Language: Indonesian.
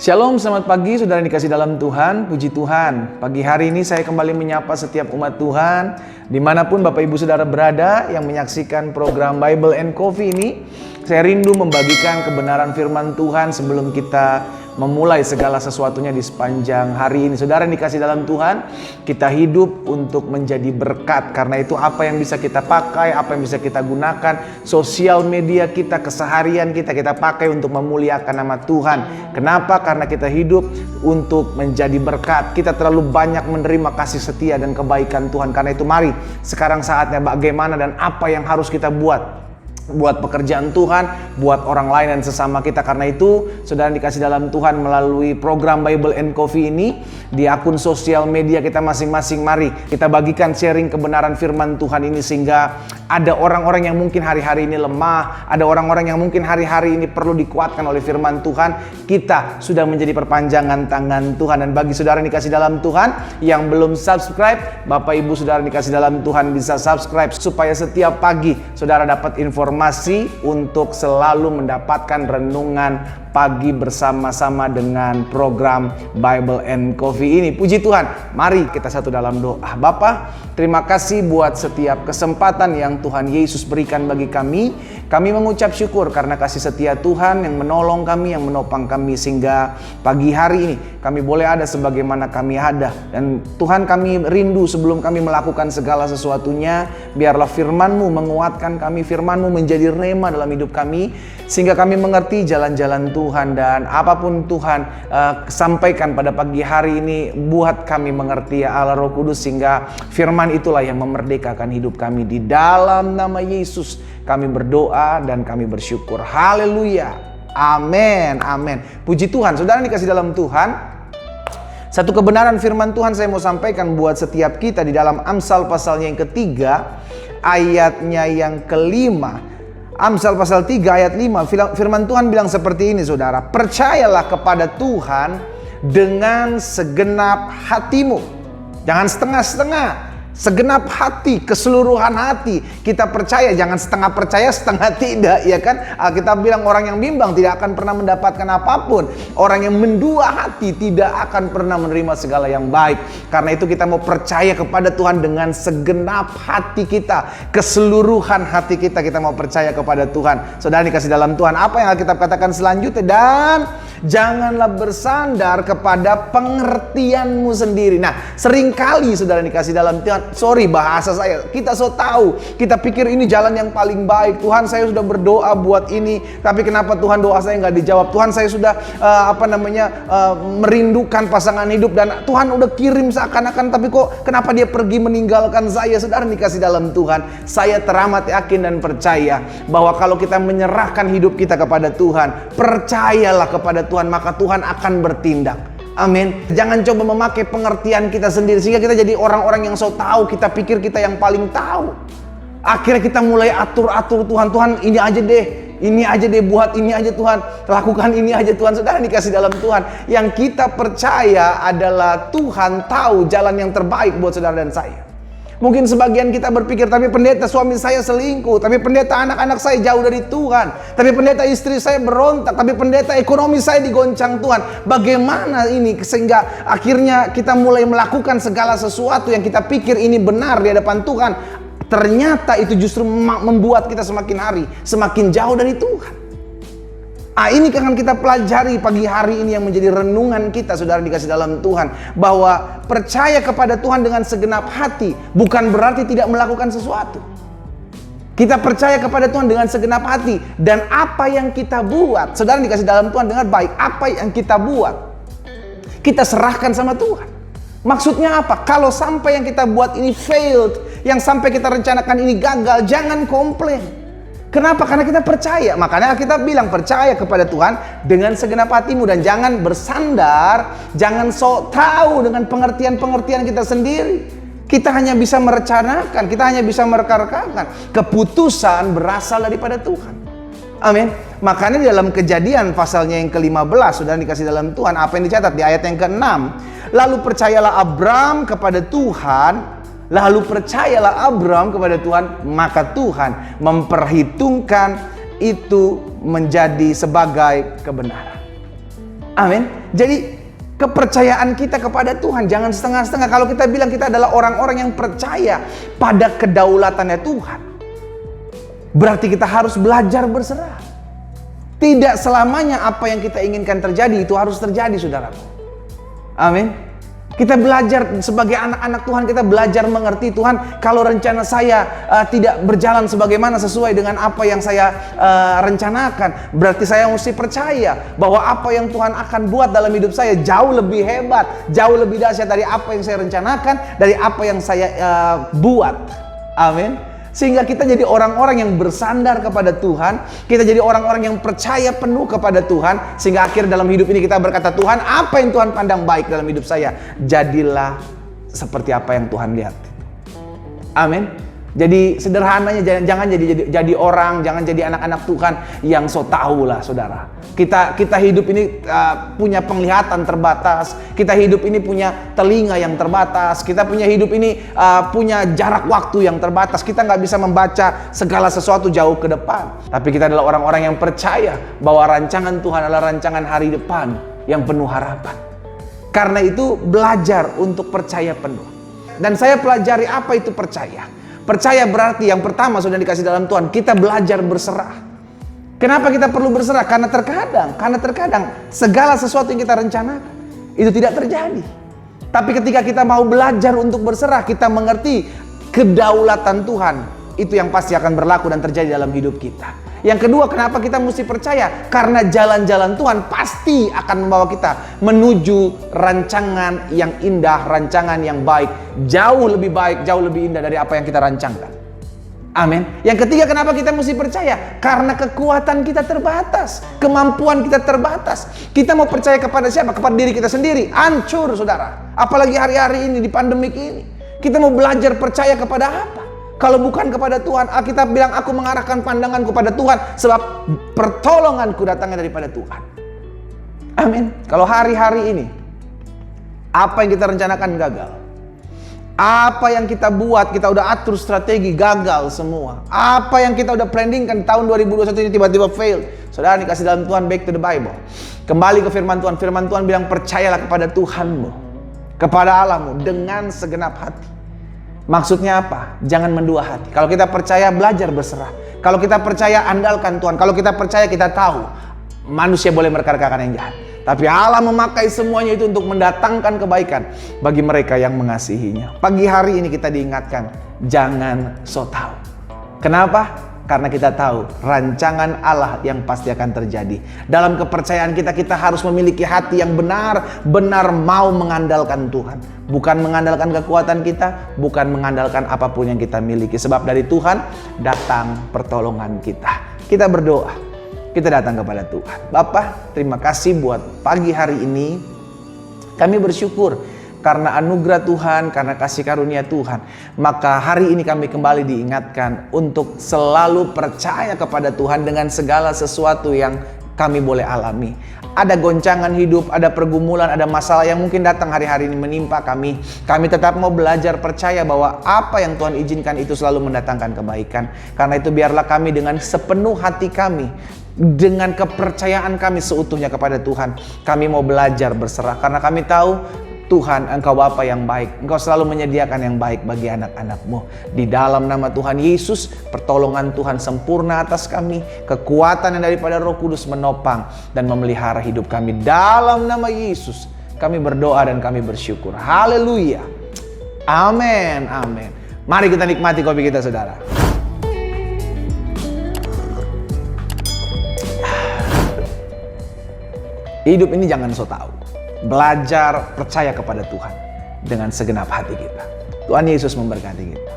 Shalom, selamat pagi saudara yang dikasih dalam Tuhan, puji Tuhan. Pagi hari ini saya kembali menyapa setiap umat Tuhan, dimanapun Bapak Ibu Saudara berada yang menyaksikan program Bible and Coffee ini. Saya rindu membagikan kebenaran firman Tuhan sebelum kita memulai segala sesuatunya di sepanjang hari ini. Saudara yang dikasih dalam Tuhan, kita hidup untuk menjadi berkat. Karena itu apa yang bisa kita pakai, apa yang bisa kita gunakan, sosial media kita, keseharian kita pakai untuk memuliakan nama Tuhan. Kenapa? Karena kita hidup untuk menjadi berkat. Kita terlalu banyak menerima kasih setia dan kebaikan Tuhan. Karena itu mari sekarang saatnya bagaimana dan apa yang harus kita buat pekerjaan Tuhan, buat orang lain dan sesama kita. Karena itu, saudara dikasih dalam Tuhan, melalui program Bible and Coffee ini, di akun sosial media kita masing-masing, mari kita bagikan sharing kebenaran firman Tuhan ini, sehingga ada orang-orang yang mungkin hari-hari ini lemah, ada orang-orang yang mungkin hari-hari ini perlu dikuatkan oleh firman Tuhan. Kita sudah menjadi perpanjangan tangan Tuhan. Dan bagi saudara yang dikasih dalam Tuhan yang belum subscribe, Bapak Ibu saudara yang dikasih dalam Tuhan bisa subscribe, supaya setiap pagi saudara dapat informasi untuk selalu mendapatkan renungan pagi bersama-sama dengan program Bible and Coffee ini. Puji Tuhan, mari kita satu dalam doa. Bapa, terima kasih buat setiap kesempatan yang Tuhan Yesus berikan bagi kami. Kami mengucap syukur karena kasih setia Tuhan yang menolong kami, yang menopang kami, sehingga pagi hari ini kami boleh ada sebagaimana kami ada. Dan Tuhan, kami rindu sebelum kami melakukan segala sesuatunya, biarlah firman-Mu menguatkan kami, firman-Mu menjadi rema dalam hidup kami, sehingga kami mengerti jalan-jalan Tuhan. Dan apapun Tuhan sampaikan pada pagi hari ini, buat kami mengerti ya Allah Roh Kudus, sehingga firman itulah yang memerdekakan hidup kami. Di dalam nama Yesus kami berdoa dan kami bersyukur. Haleluya, amin, amin. Puji Tuhan. Saudara dikasih dalam Tuhan, satu kebenaran firman Tuhan saya mau sampaikan buat setiap kita di dalam Amsal pasalnya yang ketiga, ayatnya yang kelima. Amsal pasal 3 ayat 5, firman Tuhan bilang seperti ini, saudara. Percayalah kepada Tuhan dengan segenap hatimu. Jangan setengah-setengah. Segenap hati, keseluruhan hati. Kita percaya, jangan setengah percaya, setengah tidak, ya kan? Kita bilang orang yang bimbang tidak akan pernah mendapatkan apapun. Orang yang mendua hati tidak akan pernah menerima segala yang baik. Karena itu kita mau percaya kepada Tuhan dengan segenap hati kita, keseluruhan hati kita mau percaya kepada Tuhan. Saudara dikasih dalam Tuhan, apa yang Alkitab katakan selanjutnya? Dan janganlah bersandar kepada pengertianmu sendiri. Nah, seringkali saudara dikasih dalam Tuhan, sorry bahasa saya, kita so tahu, kita pikir ini jalan yang paling baik. Tuhan, saya sudah berdoa buat ini, tapi kenapa Tuhan doa saya nggak dijawab? Tuhan, saya sudah merindukan pasangan hidup, dan Tuhan udah kirim seakan-akan, tapi kok kenapa dia pergi meninggalkan saya? Saudara dikasih dalam Tuhan, saya teramat yakin dan percaya bahwa kalau kita menyerahkan hidup kita kepada Tuhan, percayalah kepada Tuhan, maka Tuhan akan bertindak. Amin. Jangan coba memakai pengertian kita sendiri, sehingga kita jadi orang-orang yang so tahu, kita pikir kita yang paling tahu. Akhirnya kita mulai atur-atur Tuhan. Tuhan, ini aja deh, buat ini aja Tuhan, lakukan ini aja Tuhan. Saudara dikasih dalam Tuhan, yang kita percaya adalah Tuhan tahu jalan yang terbaik buat saudara dan saya. Mungkin sebagian kita berpikir, tapi pendeta suami saya selingkuh, tapi pendeta anak-anak saya jauh dari Tuhan, tapi pendeta istri saya berontak, tapi pendeta ekonomi saya digoncang Tuhan. Bagaimana ini sehingga akhirnya kita mulai melakukan segala sesuatu yang kita pikir ini benar di hadapan Tuhan. Ternyata itu justru membuat kita semakin hari semakin jauh dari Tuhan. Ini akan kita pelajari pagi hari ini yang menjadi renungan kita, saudara dikasih dalam Tuhan, bahwa percaya kepada Tuhan dengan segenap hati bukan berarti tidak melakukan sesuatu. Kita percaya kepada Tuhan dengan segenap hati, dan apa yang kita buat, saudara dikasih dalam Tuhan, dengar baik, apa yang kita buat kita serahkan sama Tuhan. Maksudnya apa? Kalau sampai yang kita buat ini failed, yang sampai kita rencanakan ini gagal, jangan komplain. Kenapa? Karena kita percaya. Makanya kita bilang percaya kepada Tuhan dengan segenap hatimu, dan jangan bersandar, jangan sok tahu dengan pengertian-pengertian kita sendiri. Kita hanya bisa merencanakan, kita hanya bisa mereka-rekakan. Keputusan berasal daripada Tuhan. Amin. Makanya dalam Kejadian pasalnya yang ke-15, sudah dikasih dalam Tuhan, apa yang dicatat di ayat yang ke-6. Lalu percayalah Abram kepada Tuhan. Lalu percayalah Abram kepada Tuhan, maka Tuhan memperhitungkan itu menjadi sebagai kebenaran. Amin. Jadi kepercayaan kita kepada Tuhan jangan setengah-setengah. Kalau kita bilang kita adalah orang-orang yang percaya pada kedaulatannya Tuhan, berarti kita harus belajar berserah. Tidak selamanya apa yang kita inginkan terjadi itu harus terjadi, saudaraku. Amin. Kita belajar sebagai anak-anak Tuhan, kita belajar mengerti Tuhan. Kalau rencana saya tidak berjalan sebagaimana sesuai dengan apa yang saya rencanakan, berarti saya mesti percaya bahwa apa yang Tuhan akan buat dalam hidup saya jauh lebih hebat, jauh lebih dahsyat dari apa yang saya rencanakan, dari apa yang saya buat. Amin. Sehingga kita jadi orang-orang yang bersandar kepada Tuhan. Kita jadi orang-orang yang percaya penuh kepada Tuhan. Sehingga akhir dalam hidup ini kita berkata, Tuhan, apa yang Tuhan pandang baik dalam hidup saya, jadilah seperti apa yang Tuhan lihat. Amin. Jadi sederhananya jangan jadi orang, jangan jadi anak-anak Tuhan yang so tahu lah, saudara. Kita hidup ini punya penglihatan terbatas, kita hidup ini punya telinga yang terbatas, kita punya hidup ini punya jarak waktu yang terbatas. Kita nggak bisa membaca segala sesuatu jauh ke depan. Tapi kita adalah orang-orang yang percaya bahwa rancangan Tuhan adalah rancangan hari depan yang penuh harapan. Karena itu belajar untuk percaya penuh. Dan saya pelajari apa itu percaya. Percaya berarti yang pertama sudah dikasih dalam Tuhan, kita belajar berserah. Kenapa kita perlu berserah? Karena terkadang segala sesuatu yang kita rencanakan itu tidak terjadi. Tapi ketika kita mau belajar untuk berserah, kita mengerti kedaulatan Tuhan, itu yang pasti akan berlaku dan terjadi dalam hidup kita. Yang kedua, kenapa kita mesti percaya? Karena jalan-jalan Tuhan pasti akan membawa kita menuju rancangan yang indah, rancangan yang baik, jauh lebih baik, jauh lebih indah dari apa yang kita rancangkan. Amin. Yang ketiga, kenapa kita mesti percaya? Karena kekuatan kita terbatas, kemampuan kita terbatas. Kita mau percaya kepada siapa? Kepada diri kita sendiri. Hancur, saudara. Apalagi hari-hari ini di pandemik ini. Kita mau belajar percaya kepada apa? Kalau bukan kepada Tuhan. Alkitab bilang, aku mengarahkan pandanganku pada Tuhan, sebab pertolonganku datangnya daripada Tuhan. Amin. Kalau hari-hari ini apa yang kita rencanakan gagal, apa yang kita buat, kita udah atur strategi, gagal semua. Apa yang kita udah planningkan tahun 2021 ini tiba-tiba fail. Saudara dikasih dalam Tuhan, back to the Bible. Kembali ke firman Tuhan. Firman Tuhan bilang, percayalah kepada Tuhanmu, kepada Allahmu dengan segenap hati. Maksudnya apa? Jangan mendua hati. Kalau kita percaya, belajar berserah. Kalau kita percaya, andalkan Tuhan. Kalau kita percaya, kita tahu manusia boleh merekarkan yang jahat, tapi Allah memakai semuanya itu untuk mendatangkan kebaikan bagi mereka yang mengasihinya. Pagi hari ini kita diingatkan, jangan so tahu. Kenapa? Karena kita tahu rancangan Allah yang pasti akan terjadi. Dalam kepercayaan kita, kita harus memiliki hati yang benar-benar mau mengandalkan Tuhan. Bukan mengandalkan kekuatan kita, bukan mengandalkan apapun yang kita miliki. Sebab dari Tuhan datang pertolongan kita. Kita berdoa, kita datang kepada Tuhan. Bapa, terima kasih buat pagi hari ini. Kami bersyukur karena anugerah Tuhan, karena kasih karunia Tuhan. Maka hari ini kami kembali diingatkan untuk selalu percaya kepada Tuhan dengan segala sesuatu yang kami boleh alami. Ada goncangan hidup, ada pergumulan, ada masalah yang mungkin datang hari-hari ini menimpa kami. Kami tetap mau belajar percaya bahwa apa yang Tuhan izinkan itu selalu mendatangkan kebaikan. Karena itu biarlah kami dengan sepenuh hati kami, dengan kepercayaan kami seutuhnya kepada Tuhan, kami mau belajar berserah. Karena kami tahu Tuhan, Engkau Bapa yang baik. Engkau selalu menyediakan yang baik bagi anak-anak-Mu. Di dalam nama Tuhan Yesus, pertolongan Tuhan sempurna atas kami. Kekuatan yang daripada Roh Kudus menopang dan memelihara hidup kami. Dalam nama Yesus, kami berdoa dan kami bersyukur. Haleluya. Amin. Amin. Mari kita nikmati kopi kita, saudara. Hidup ini jangan so tahu. Belajar percaya kepada Tuhan dengan segenap hati kita. Tuhan Yesus memberkati kita.